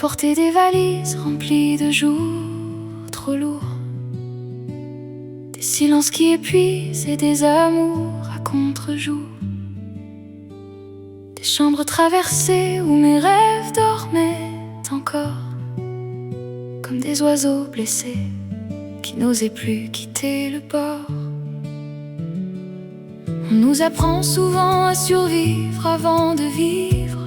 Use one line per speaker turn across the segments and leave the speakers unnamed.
porter des valises remplies de jours trop lourds, des silences qui épuisent et des amours à contre-jour, des chambres traversées où mes rêves dormaient encore, comme des oiseaux blessés qui n'osaient plus quitter le bord. On nous apprend souvent à survivre avant de vivre,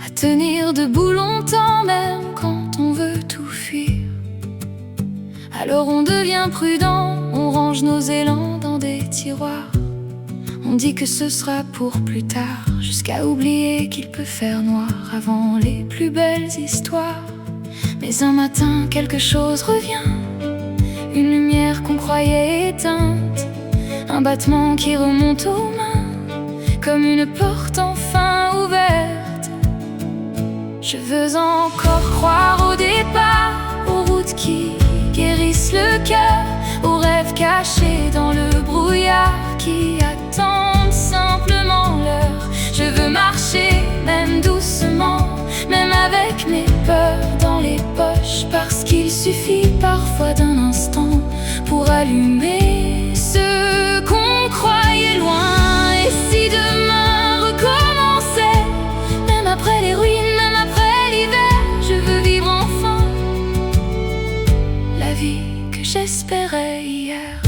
à tenir debout longtemps même quand on veut tout fuir. Alors on devient prudent, on range nos élans dans des tiroirs. On dit que ce sera pour plus tard, jusqu'à oublier qu'il peut faire noir avant les plus belles histoires. Mais un matin quelque chose revient, une lumière qu'on croyait éteinte, un battement qui remonte aux mains, comme une porte enfin ouverte. Je veux encore croire au départ, aux routes qui guérissent le cœur, aux rêves cachés dans le brouillard qui attendent simplement l'heure. Je veux marcher, même doucement, même avec mes peurs dans les poches, parce qu'il suffit parfois d'un instant pour allumer ce qu'on croyait loin. Et si demain recommençait, même après les ruines, même après l'hiver, je veux vivre enfin la vie que j'espérais hier.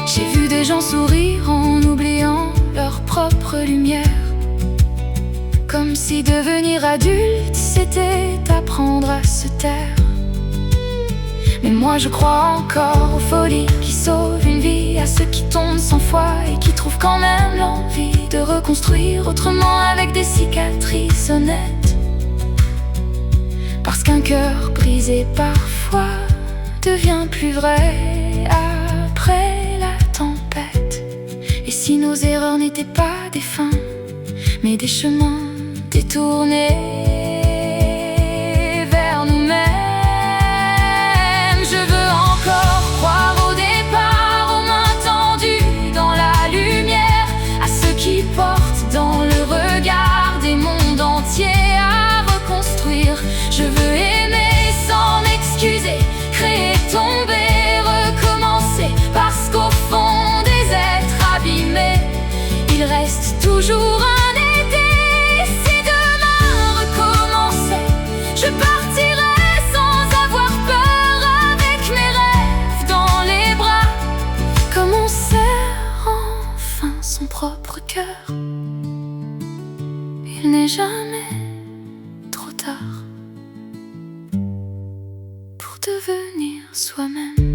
J'ai vu des gens sourire en oubliant leur propre lumière, comme si devenir adulte c'était apprendre à se taire. Mais moi je crois encore aux folies qui sauvent une vie, à ceux qui tombent 100 fois et qui trouvent quand même l'envie de reconstruire autrement avec des cicatrices honnêtes. Parce qu'un cœur brisé parfois devient plus vrai après la tempête. Et si nos erreurs n'étaient pas des fins, mais des chemins détournés vers nous-mêmes. Je veux encore croire au départ, aux mains tendues dans la lumière, à ceux qui portent dans le regard des mondes entiers à reconstruire. Je veux aimer sans m'excuser, créer, tomber, recommencer, parce qu'au fond des êtres abîmés, il reste toujours un été. Si demain recommençait, je partirais sans avoir peur, avec mes rêves dans les bras, comme on serre enfin son propre cœur. Il n'est jamais trop tard pour devenir soi-même.